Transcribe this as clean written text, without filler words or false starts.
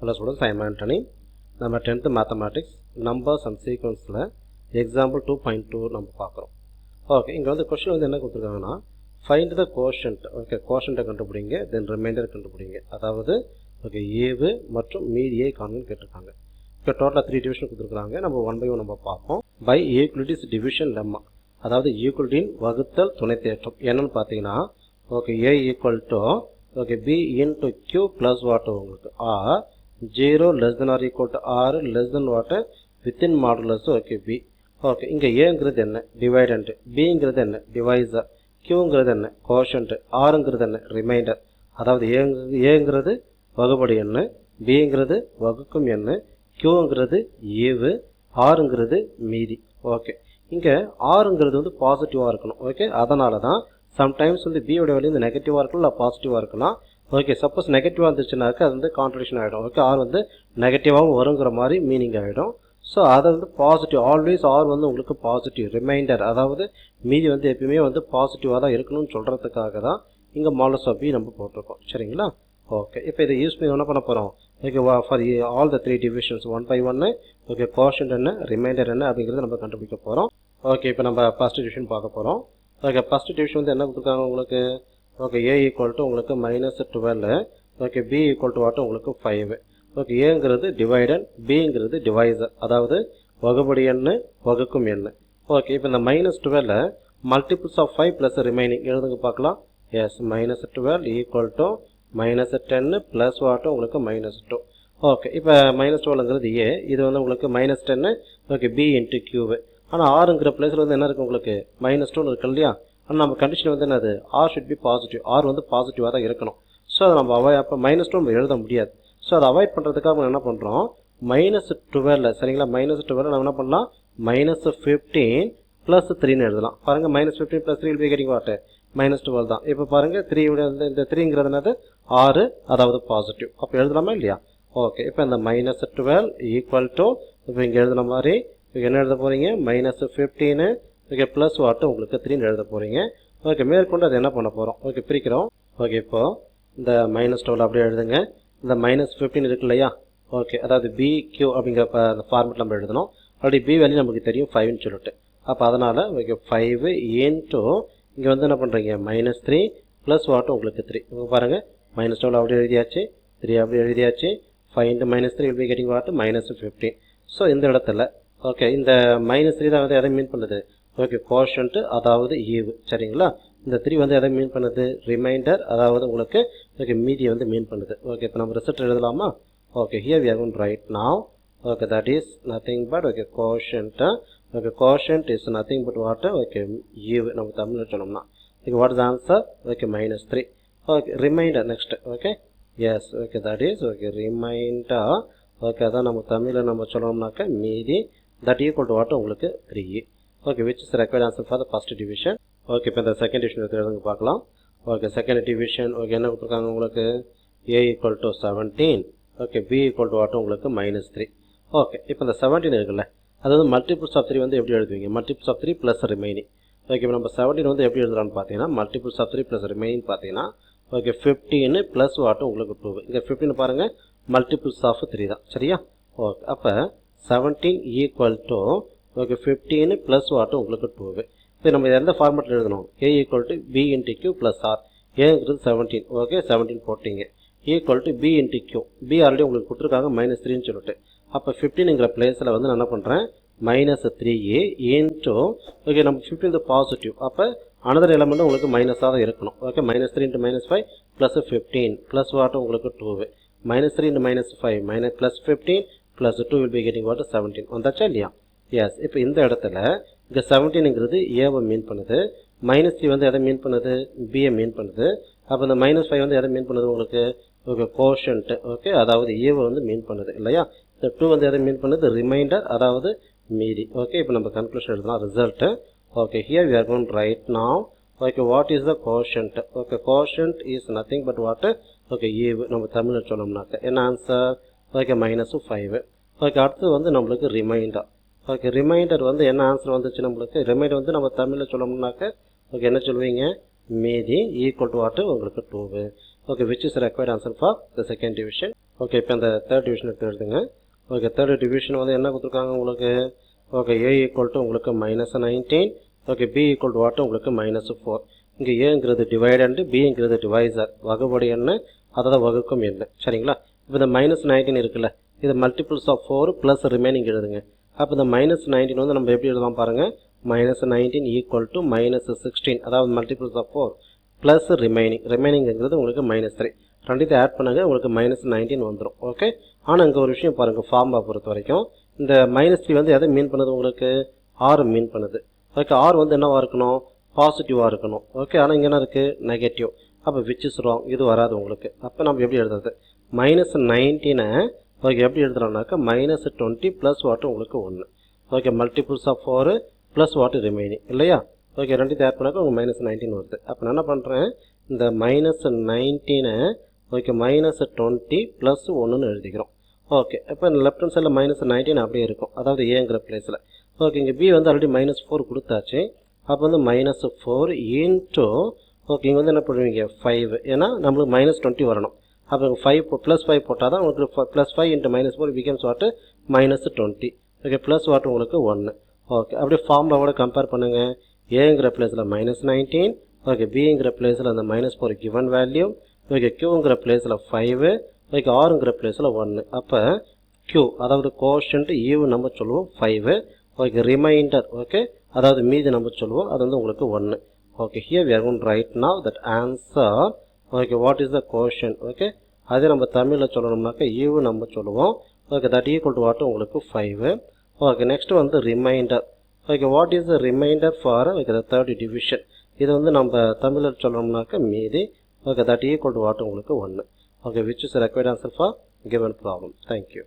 Hello students, I am Anthony. நம்ம 10th Mathematics Numbers and Sequenceல Example 2.2 நம்ம பார்க்குறோம். Okay, இங்கே வந்து கொஸ்டின் வந்து என்ன கொடுத்துருக்காங்கன்னா ஃபைண்ட் த கோஷன்ட். ஓகே, கோஷன்ட்டை கண்டுபிடிங்க, தென் ரிமைண்டர் கண்டுபிடிங்க. அதாவது ஓகே ஏவு மற்றும் மீதியை காணுன்னு கேட்டிருக்காங்க. இப்போ டோட்டலாக 3 டிவிஷன் கொடுத்துருக்காங்க. நம்ம 1 by 1 நம்ம பார்ப்போம். பை ஈக்குவலிட்டிஸ் டிவிஷன் லெம்மா, அதாவது ஈக்குவலிட்டின் வகுத்தல் துணை தேற்றம் என்னன்னு பார்த்தீங்கன்னா okay A equal to okay B into Q plus what உங்களுக்கு R 0 less than or equal to r less than what within modulus okay b. Okay, இங்கே ஏங்கிறது என்ன டிவைடண்ட், பிங்கிறது என்ன டிவைசர், கியூங்கிறது என்ன கோஷன்ட், ஆருங்கிறது என்ன ரிமைண்டர். அதாவது ஏங்கிறது வகுபடி எண்ணு, பிங்கிறது வகுக்கும் எண்ணு, கியூங்கிறது ஈவு, ஆருங்கிறது மீதி. ஓகே, இங்கே ஆருங்கிறது வந்து பாசிட்டிவாக இருக்கணும். ஓகே, அதனால தான் சம்டைம்ஸ் வந்து பியோட வேல்யூ வந்து நெகட்டிவாக இருக்கலாம் இல்லை பாசிட்டிவாக இருக்கலாம். ஓகே, சப்போஸ் நெகட்டிவாக இருந்துச்சுனாக்கா அது வந்து கான்ட்ரடிக்ஷன் ஆகிடும். ஓகே, ஆர் வந்து நெகட்டிவாகவும் வருங்கிற மாதிரி மீனிங் ஆகிடும். ஸோ அதை வந்து பாசிட்டிவ், ஆல்வேஸ் ஆர் வந்து உங்களுக்கு பாசிட்டிவ் ரிமைண்டர், அதாவது மீதி வந்து எப்பயுமே வந்து பாசிட்டிவாக தான் இருக்கணும்னு சொல்கிறதுக்காக தான் இங்கே மாடலஸ் ஆஃப் பி நம்ம போட்டிருக்கோம். சரிங்களா? ஓகே, இப்போ இதை யூஸ் பண்ணி என்ன பண்ண போகிறோம்? Okay, for all the 3 divisions 1 by 1 okay quotient என்ன ரிமைண்டர் என்ன அப்படிங்கிறத நம்ம கண்டுபிடிக்க போகிறோம். ஓகே, இப்போ நம்ம ஃபஸ்ட் டிவிஷன் பார்க்க போகிறோம். ஓகே, ஃபஸ்ட் டிவிஷன் வந்து என்ன கொடுத்துருக்காங்க உங்களுக்கு? ஓகே, ஏ ஈக்குவல் டு உங்களுக்கு -12, okay B equal to what உங்களுக்கு 5. ஓகே, ஏங்கிறது டிவைடன், பிங்கிறது டிவைசர், அதாவது வகுபடி எண்ணு வகுக்கும் எண்ணு. ஓகே, இப்போ இந்த -12 மல்டிபிள்ஸ் ஆஃப் 5 ப்ளஸ் ரிமைனிங் எழுதுங்க பார்க்கலாம். Yes, -12 equal to -10 plus what உங்களுக்கு -2. ஓகே, இப்போ -12ங்கிறது ஏ, இது வந்து உங்களுக்கு -10 ஓகே பி இன்ட்டு கியூவு. ஆனால் ஆறுங்கிற பிளேஸில் வந்து என்ன இருக்குது உங்களுக்கு -2 இருக்கு இல்லையா? ஆனால் நம்ம கண்டிஷன் வந்து என்னது R should be positive, R வந்து பாசிட்டிவாக தான் இருக்கணும். ஸோ அதை நம்ம அப்போ -2 நம்ம எழுத முடியாது. ஸோ அதை அவாய்ட் பண்ணுறதுக்காக நம்ம என்ன பண்ணுறோம், -12 சரிங்களா, -12 நம்ம என்ன பண்ணலாம் -15 ப்ளஸ் 3ன்னு எழுதலாம். பாருங்கள், -15 plus 3 will be getting what -12 தான். இப்போ பாருங்கள் 3 இந்த 3ங்கிறது என்னது 6, அதாவது பாசிட்டிவ். அப்போ எழுதலாமா இல்லையா? ஓகே, இப்போ இந்த -12 ஈக்குவல் டு இப்போ இங்கே எழுதுன மாதிரி என்ன எழுத போகிறீங்க -15 ஓகே ப்ளஸ் வாட்டு உங்களுக்கு 3ன்னு எழுத போகிறீங்க. ஓகே, மேற்கொண்டு அது என்ன பண்ண போகிறோம்? ஓகே, பிரிக்கிறோம். ஓகே, இப்போது இந்த -12 அப்படியே எழுதுங்க. இந்த -15 இருக்கு இல்லையா? ஓகே, அதாவது பி கியூ அப்படிங்கிற அந்த ஃபார்மெட் நம்ம எழுதணும். ஆல்ரெடி பி வேல்யூ நமக்கு தெரியும் 5ன்னு சொல்லிட்டு. அப்போ அதனால் ஓகே 5 இன்ட்டு இங்கே வந்து என்ன பண்ணுறீங்க -3 ப்ளஸ் வாட்டு உங்களுக்கு 3. இங்கே பாருங்கள் -12 அப்படியே எழுதியாச்சு, 3 அப்படியே எழுதியாச்சு. 5 into -3 will be getting what -15. So இந்த இடத்துல ஓகே இந்த -3 தான் வந்து எதை மீன் பண்ணுது? ஓகே கோஷன்ட், அதாவது ஈவு. சரிங்களா? இந்த 3 வந்து எதை மீன் பண்ணுது? ரிமைண்டர், அதாவது உங்களுக்கு ஓகே மீதியை வந்து மீன் பண்ணுது. ஓகே, இப்போ நம்ம ரிசல்ட் எழுதலாமா? Okay, here we are going to write now. ஓகே, that is nothing but okay quotient. Okay, quotient is nothing but what okay ஈவு. நம்ம தமிழில் சொன்னோம்னா okay what is answer? Okay -3. Okay, remainder next. Okay, yes, okay that is okay remainder. Okay, அதான் நம்ம தமிழில் நம்ம சொல்லணும்னாக்க மீதி. that equal to what உங்களுக்கு 3. Okay, which is the required answer for the first division. Okay, இப்போ இந்த second division எடுத்து பார்க்கலாம். ஓகே, செகண்ட் டிவிஷன் ஓகே என்ன கொடுத்துருக்காங்க உங்களுக்கு? a equal to 17 okay b equal to what உங்களுக்கு -3. ஓகே, இப்போ இந்த 17 இருக்குல்ல, அதாவது மல்டிபிள்ஸ் ஆஃப் 3 வந்து எப்படி எழுதுவீங்க? Multiples of 3 plus remaining. Okay, இப்போ நம்ம 17 வந்து எப்படி எழுதுறான்னு பார்த்தீங்கன்னா மல்டிபிள்ஸ் ஆஃப் 3 ப்ளஸ் ரிமைனிங் பார்த்தீங்கன்னா ஓகே 15 ப்ளஸ் வாட் உங்களுக்கு 2. இங்கே 15 பாருங்கள் மல்டிபிள்ஸ் ஆஃப் 3 தான். சரியா? ஓகே, அப்போ 17 ஈக்குவல் டு ஓகே 15 ப்ளஸ் வாட்டு உங்களுக்கு 2. இப்போ நம்ம எந்த ஃபார்மெட்டில் எழுதணும்? A equal to B into Q plus R. ஏங்கிறது 17. ஓகே, 17 போட்டிங்க. Equal to B into Q. B already உங்களுக்கு கொடுத்துருக்காங்க -3ன்னு சொல்லிட்டு. அப்போ 15ங்கிற பிளேஸில் வந்து நான் என்ன பண்ணுறேன் -3a இன்ட்டு ஓகே நம்ம 15 பாசிட்டிவ். அப்போ அனதர் எலமெண்ட் உங்களுக்கு மைனஸாக தான் இருக்கணும். ஓகே, -3 into -5 ப்ளஸ் 15 ப்ளஸ் வாட்டு உங்களுக்கு 2. -3 into -5 plus 15 plus 2 will be getting what 17. வந்தாச்சா இல்லையா? எஸ், இப்போ இந்த இடத்துல இங்கே 17ங்கிறது ஏவை மீன் பண்ணுது, -3 வந்து எதை மீன் பண்ணுது? பியை மீன் பண்ணுது. அப்போ இந்த -5 வந்து எதை மீன் பண்ணுது உங்களுக்கு? Okay quotient. ஓகே, அதாவது ஏவை வந்து மீன் பண்ணுது இல்லையா? இந்த 2 வந்து எதை மீன் பண்ணுது? ரிமைண்டர், அதாவது மீதி. ஓகே, இப்போ நம்ம கன்க்ளூஷன் எழுதலாம் result. Okay, here we are going to write now. Okay, what is the quotient? Okay, quotient is nothing but what okay ஏவு. நம்ம தமிழில் சொன்னோம்னாக்க என்ன ஆன்சர்? ஓகே -5. ஓகே, அடுத்தது வந்து நம்மளுக்கு ரிமைண்டர். ஓகே, ரிமைண்டர் வந்து என்ன ஆன்சர் வந்துச்சு நம்மளுக்கு? ரிமைண்டர் வந்து நம்ம தமிழில் சொல்லணும்னாக்க ஓகே என்ன சொல்லுவீங்க? மீதி ஈக்குவல் டு வாட்டு உங்களுக்கு 2. Okay, which is the required answer for the second division. Okay இப்போ இந்த தேர்ட் டிவிஷன் எடுத்து எழுதுங்க. ஓகே தேர்ட் டிவிஷன் வந்து என்ன கொடுத்துருக்காங்க உங்களுக்கு? ஓகே a ஈக்குவல் டு உங்களுக்கு -19. Okay b equal to what உங்களுக்கு -4. இங்கே ஏங்கிறது டிவைடண்ட், பிங்கிறது டிவைசர், வகுபடி என்ன அதாவது வகுக்கும் என்ன, சரிங்களா? இப்போ இந்த -19 இருக்குல்ல, இது மல்டிபிள்ஸ் ஆஃப் 4 ப்ளஸ் ரிமைனிங் எழுதுங்க. அப்போ இந்த -19 வந்து நம்ம எப்படி எழுதலாம் பாருங்கள். -19 ஈக்குவல் டு -16, அதாவது மல்டிபிள்ஸ் ஆஃப் 4 ப்ளஸ் ரிமைனிங்கிறது உங்களுக்கு -3. ரெண்டுத்தை ஆட் பண்ணுங்க, உங்களுக்கு -19 வந்துடும். ஓகே, ஆனால் இங்கே ஒரு விஷயம் பாருங்கள், ஃபார்முலா பொறுத்த வரைக்கும் இந்த -3 வந்து எதை மீன் பண்ணுது உங்களுக்கு? ஆர் மீன் பண்ணுது. ஓகே, ஆர் வந்து என்னவாக இருக்கணும்? பாசிட்டிவாக இருக்கணும். ஓகே, ஆனால் இங்கே என்ன இருக்குது? நெகட்டிவ். அப்போ விச் இஸ் ராங், இது வராது உங்களுக்கு. அப்போ நம்ம எப்படி எழுதுறது? -19 ஓகே எப்படி எழுதுறோம்னாக்கா -20 ப்ளஸ் வாட்டு உங்களுக்கு 1. ஓகே, மல்டிபிள்ஸ் ஆஃப் 4 ப்ளஸ் வாட்டு ரிமைனிங் இல்லையா? ஓகே, ரெண்டு ஆட் பண்ணாக்கா உங்களுக்கு -19 வருது. அப்போ நான் என்ன பண்ணுறேன், இந்த -19 ஓகே -20 ப்ளஸ் 1ன்னு எழுதிக்கிறோம். ஓகே, இப்போ லெஃப்ட் ஹேண்ட் சைடில் -19 அப்படியே இருக்கும், அதாவது ஏங்கிற பிளேஸில். ஓகே, இங்கே பி வந்து ஆல்ரெடி -4 கொடுத்தாச்சு. அப்போ வந்து -4 இன்ட்டு ஓகே இங்கே வந்து என்ன பண்ணுவீங்க 5, ஏன்னா நம்மளுக்கு -20 வரணும். அப்போ 5 ப்ளஸ் 5 போட்டால் தான் உங்களுக்கு +5 இன்ட்டு -4 பிகம்ஸ் வாட்டு -20. ஓகே, ப்ளஸ் வாட்டு உங்களுக்கு 1. ஓகே, அப்படியே ஃபார்முலாவோட கம்பேர் பண்ணுங்கள். ஏங்கிற பிளேஸில் -19, ஓகே பிங்கிற பிளேஸில் அந்த -4 கிவன் வேல்யூ, ஓகே க்யூங்கிற பிளேஸில் 5, ஓகே ஆறுங்கிற பிளேஸில் 1. அப்போ க்யூ அதாவது கோஷன்ட் ஈவு நம்ம சொல்லுவோம் 5. ஓகே, ரிமைண்டர் ஓகே அதாவது மீதி நம்ம சொல்லுவோம், அது வந்து உங்களுக்கு 1. Okay, here we are going to write now that answer. Okay, what is the quotient? Okay, அதே நம்ம தமிழில் சொல்லணும்னாக்கா ஈவு நம்ம சொல்லுவோம். Okay, that equal to what உங்களுக்கு 5. ஓகே, நெக்ஸ்ட் வந்து remainder. Okay, what is the remainder for okay the third division? இது வந்து நம்ம தமிழில் சொல்லணும்னாக்கா மீதி. Okay, that equal to what உங்களுக்கு 1. Okay, which is the required answer for given problem. Thank you.